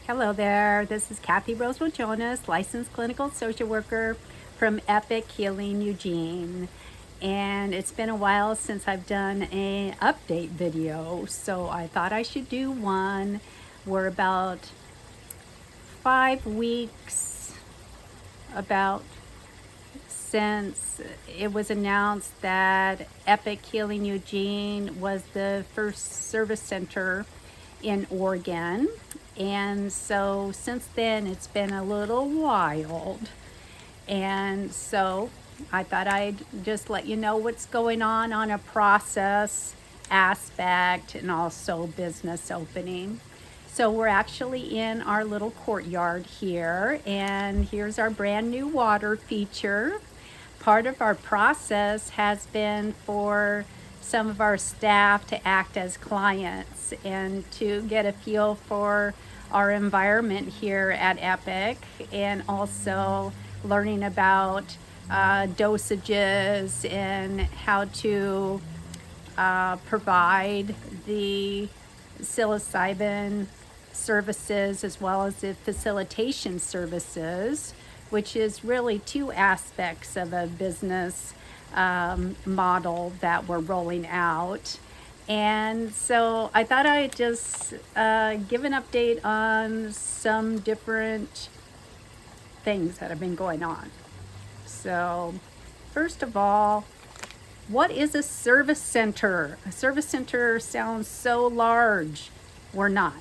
Hello there, this is Kathy Rosewell Jonas, licensed clinical social worker from Epic Healing Eugene. And it's been a while since I've done an update video, so I thought I should do one. We're about 5 weeks about since it was announced that Epic Healing Eugene was the first service center in Oregon. And so since then, it's been a little wild. And so I thought I'd just let you know what's going on a process aspect and also business opening. So we're actually in our little courtyard here, and here's our brand new water feature. Part of our process has been for some of our staff to act as clients and to get a feel for our environment here at Epic, and also learning about dosages and how to provide the psilocybin services as well as the facilitation services, which is really two aspects of a business model that we're rolling out. And so I thought I'd just give an update on some different things that have been going on. So, first of all, what is a service center? A service center sounds so large. We're not.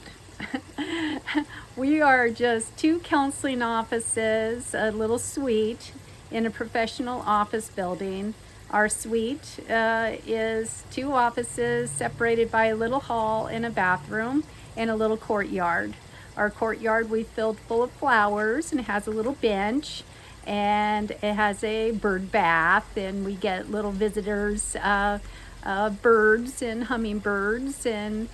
We are just two counseling offices, a little suite in a professional office building. Our suite is two offices separated by a little hall and a bathroom and a little courtyard. Our courtyard we filled full of flowers, and it has a little bench, and it has a bird bath, and we get little visitors, birds and hummingbirds, and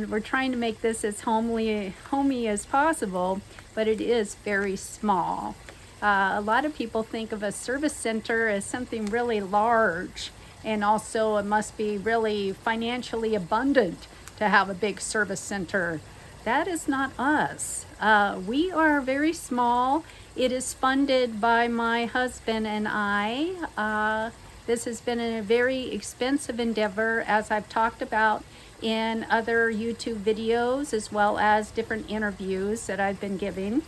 we're trying to make this as homey as possible, but it is very small. A lot of people think of a service center as something really large, and also it must be really financially abundant to have a big service center. That is not us. We are very small. It is funded by my husband and I. This has been a very expensive endeavor, as I've talked about in other YouTube videos, as well as different interviews that I've been giving.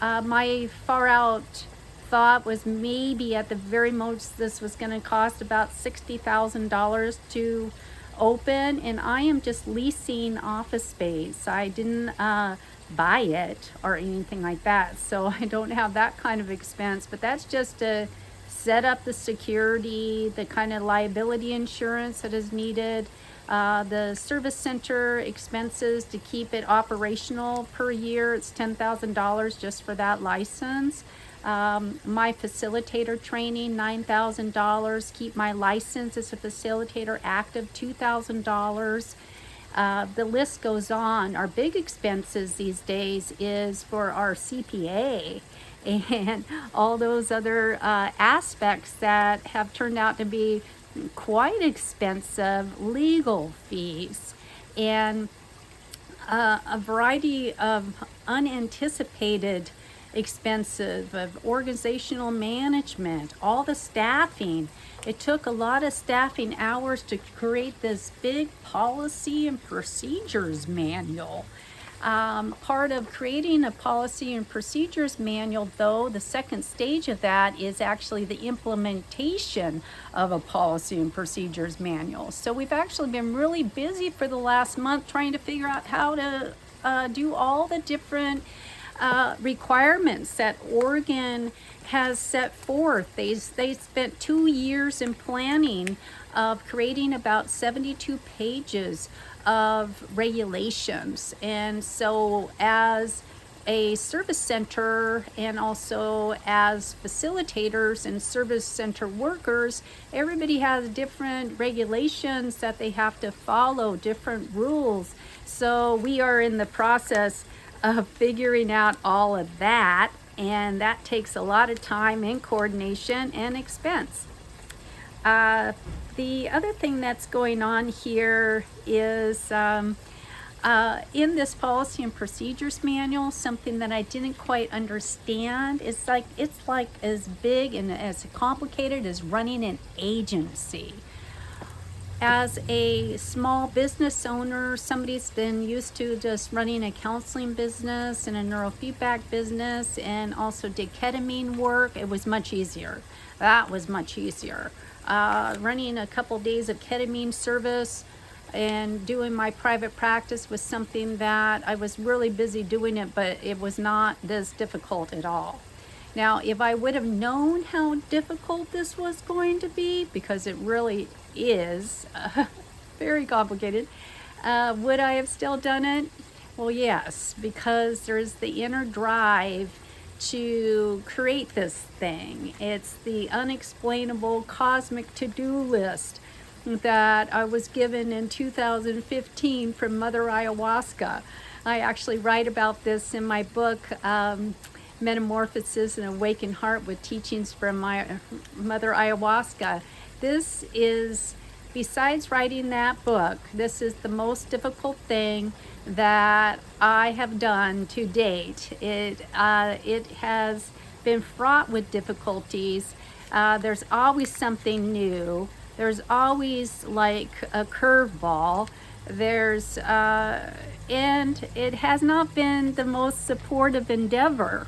My far out thought was maybe at the very most this was going to cost about $60,000 to open, and I am just leasing office space. I didn't buy it or anything like that, so I don't have that kind of expense, but that's just to set up the security, the kind of liability insurance that is needed, the service center expenses to keep it operational per year. It's $10,000 just for that license. My facilitator training, $9,000. Keep my license as a facilitator active, $2,000. The list goes on. Our big expenses these days is for our CPA and all those other aspects that have turned out to be quite expensive, legal fees, and a variety of unanticipated expensive of organizational management, all the staffing. It took a lot of staffing hours to create this big policy and procedures manual. Part of creating a policy and procedures manual, though, the second stage of that is actually the implementation of a policy and procedures manual. So we've actually been really busy for the last month trying to figure out how to do all the different requirements that Oregon has set forth. They spent 2 years in planning of creating about 72 pages of regulations. And so as a service center and also as facilitators and service center workers, everybody has different regulations that they have to follow, different rules. So we are in the process of figuring out all of that, and that takes a lot of time and coordination and expense. The other thing that's going on here is In this policy and procedures manual, something that I didn't quite understand, it's like as big and as complicated as running an agency. As a small business owner, somebody's been used to just running a counseling business and a neurofeedback business and also did ketamine work. It was much easier. That was much easier. Running a couple days of ketamine service and doing my private practice was something that I was really busy doing it, but it was not this difficult at all. Now, if I would have known how difficult this was going to be, because it really is very complicated, would I have still done it? Well, yes, because there's the inner drive to create this thing. It's the unexplainable cosmic to-do list that I was given in 2015 from Mother Ayahuasca. I actually write about this in my book, Metamorphosis and Awakened Heart, with teachings from my Mother Ayahuasca. This is, besides writing that book, this is the most difficult thing that I have done to date. It has been fraught with difficulties. There's always something new. There's always like a curveball. And it has not been the most supportive endeavor.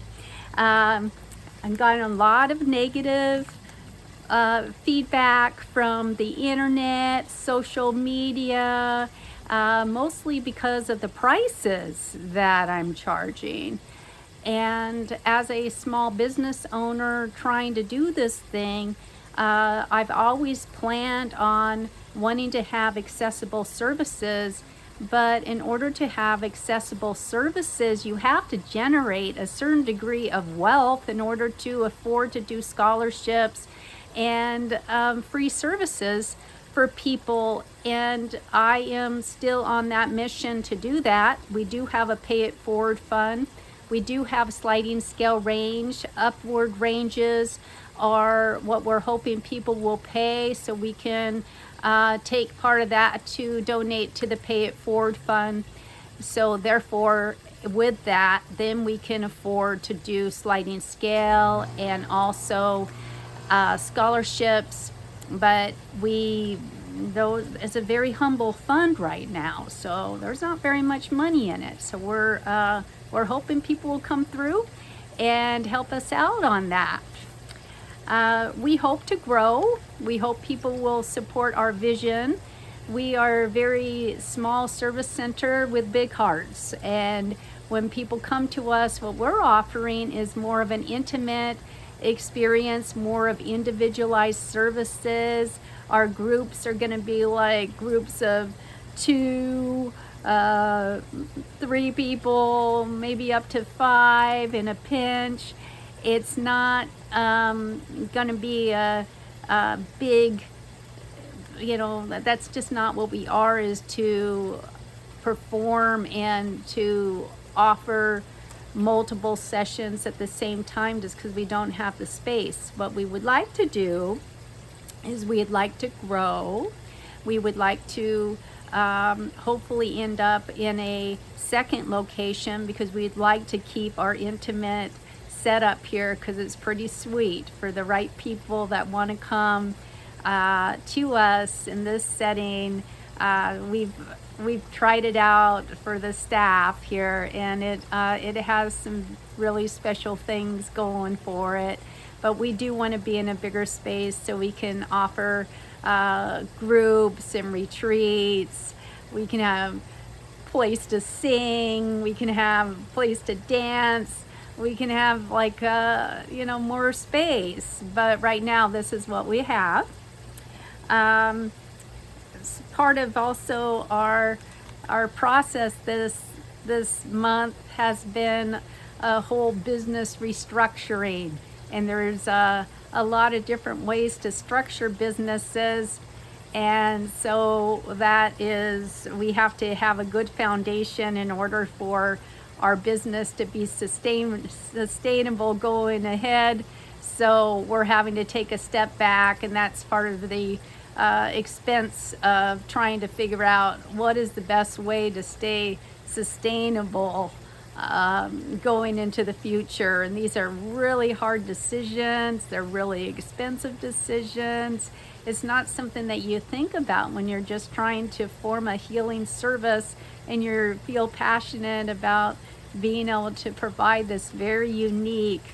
I've gotten a lot of negative feedback from the internet, social media, mostly because of the prices that I'm charging. And as a small business owner trying to do this thing, I've always planned on wanting to have accessible services, but in order to have accessible services, you have to generate a certain degree of wealth in order to afford to do scholarships and free services for people. And I am still on that mission to do that. We do have a pay it forward fund. We do have sliding scale range. Upward ranges are what we're hoping people will pay, so we can take part of that to donate to the Pay It Forward Fund. So therefore, with that, then we can afford to do sliding scale and also scholarships. But it's a very humble fund right now, so there's not very much money in it. So we're hoping people will come through and help us out on that. We hope to grow. We hope people will support our vision. We are a very small service center with big hearts. And when people come to us, what we're offering is more of an intimate experience, more of individualized services. Our groups are going to be like groups of 2, 3 people, maybe up to 5 in a pinch. It's not going to be a big, that's just not what we are, is to perform and to offer multiple sessions at the same time just because we don't have the space. What we would like to do is we'd like to grow. We would like to hopefully end up in a second location, because we'd like to keep our intimate setup here, because it's pretty sweet for the right people that want to come to us in this setting. We've tried it out for the staff here, and it has some really special things going for it. But we do want to be in a bigger space so we can offer groups and retreats. We can have place to sing. We can have place to dance. We can have more space. But right now, this is what we have. Part of also our process this month has been a whole business restructuring, and there's a lot of different ways to structure businesses, and so we have to have a good foundation in order for our business to be sustainable going ahead. So we're having to take a step back, and that's part of the expense of trying to figure out what is the best way to stay sustainable going into the future. And these are really hard decisions. They're really expensive decisions. It's not something that you think about when you're just trying to form a healing service and you feel passionate about being able to provide this very unique,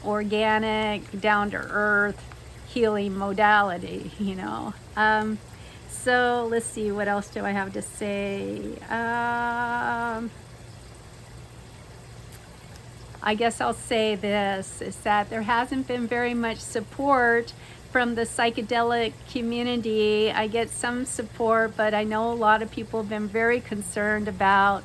organic, down-to-earth healing modality, you know. So let's see, what else do I have to say? I guess I'll say this, is that there hasn't been very much support from the psychedelic community. I get some support, but I know a lot of people have been very concerned about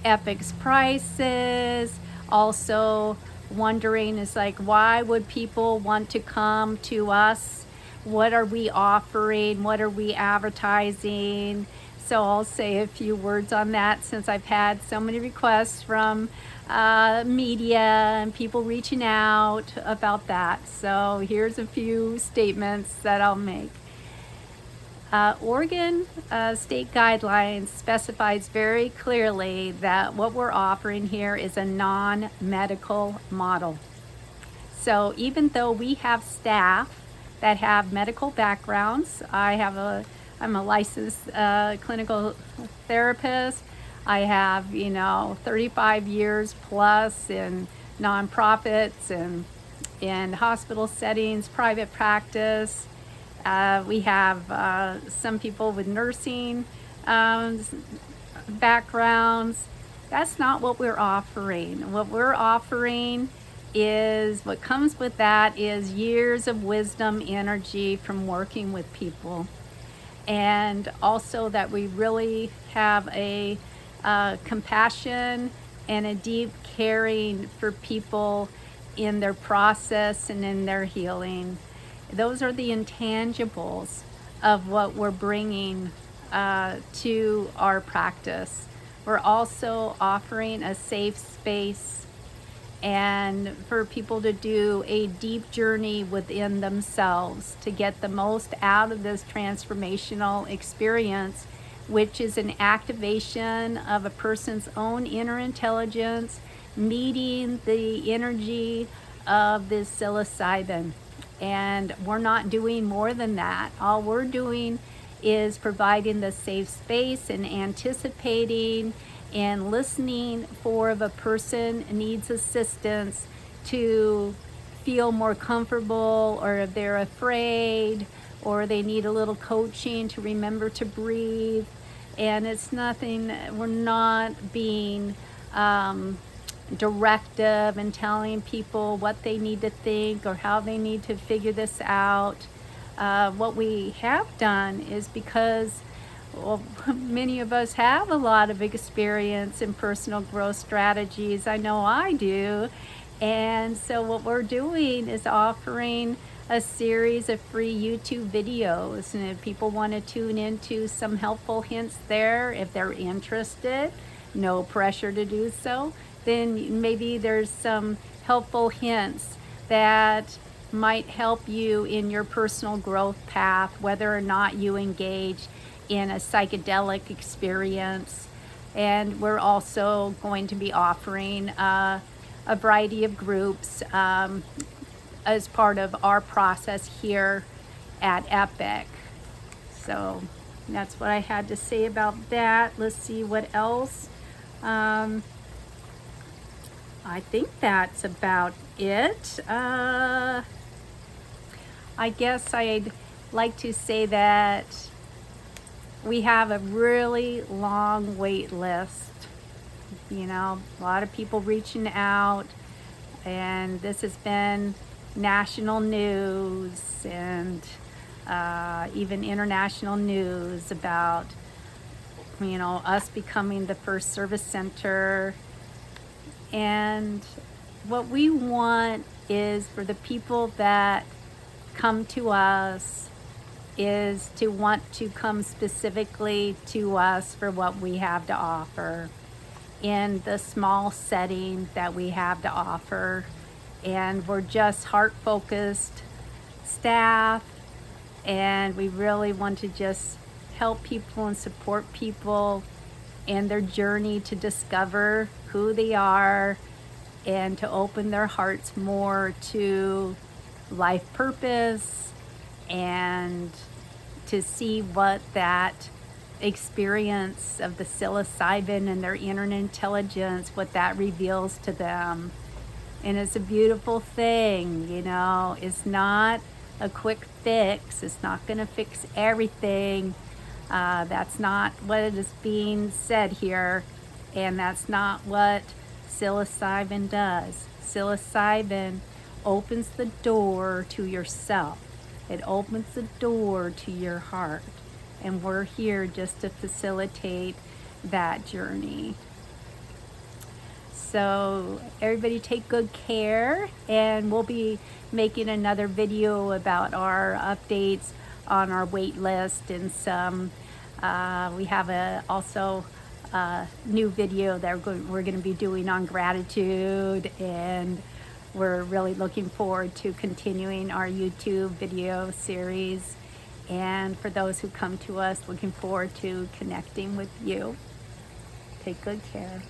Epic's prices. Also wondering is like, why would people want to come to us? What are we offering? What are we advertising? So I'll say a few words on that, since I've had so many requests from media and people reaching out about that. So here's a few statements that I'll make. Oregon state guidelines specifies very clearly that what we're offering here is a non-medical model. So even though we have staff that have medical backgrounds, I'm a licensed clinical therapist. I have, 35 years plus in nonprofits and in hospital settings, private practice. We have some people with nursing backgrounds. That's not what we're offering. What we're offering is, what comes with that is years of wisdom, energy from working with people. And also that we really have a compassion and a deep caring for people in their process and in their healing. Those are the intangibles of what we're bringing to our practice. We're also offering a safe space and for people to do a deep journey within themselves to get the most out of this transformational experience, which is an activation of a person's own inner intelligence, meeting the energy of this psilocybin. And we're not doing more than that. All we're doing is providing the safe space and anticipating and listening for if a person needs assistance to feel more comfortable, or if they're afraid, or they need a little coaching to remember to breathe. And it's nothing, we're not being directive and telling people what they need to think or how they need to figure this out. What we have done is, because many of us have a lot of experience in personal growth strategies, I know I do, and so what we're doing is offering a series of free YouTube videos, and if people want to tune into some helpful hints there, if they're interested, no pressure to do so, then maybe there's some helpful hints that might help you in your personal growth path, whether or not you engage in a psychedelic experience. And we're also going to be offering a variety of groups as part of our process here at Epic. So that's what I had to say about that. Let's see what else. I think that's about it. I guess I'd like to say that we have a really long wait list. A lot of people reaching out, and this has been national news and even international news about, us becoming the first service center. And what we want is for the people that come to us is to want to come specifically to us for what we have to offer in the small setting that we have to offer. And we're just heart-focused staff And we really want to just help people and support people in their journey to discover who they are and to open their hearts more to life purpose, and to see what that experience of the psilocybin and their inner intelligence, what that reveals to them. And it's a beautiful thing, you know. It's not a quick fix. It's not going to fix everything. That's not what is being said here. And that's not what psilocybin does. Psilocybin opens the door to yourself. It opens the door to your heart. And we're here just to facilitate that journey. So everybody take good care, and we'll be making another video about our updates on our wait list, and some we have also a new video that we're going to be doing on gratitude, and we're really looking forward to continuing our YouTube video series. And for those who come to us, looking forward to connecting with you. Take good care.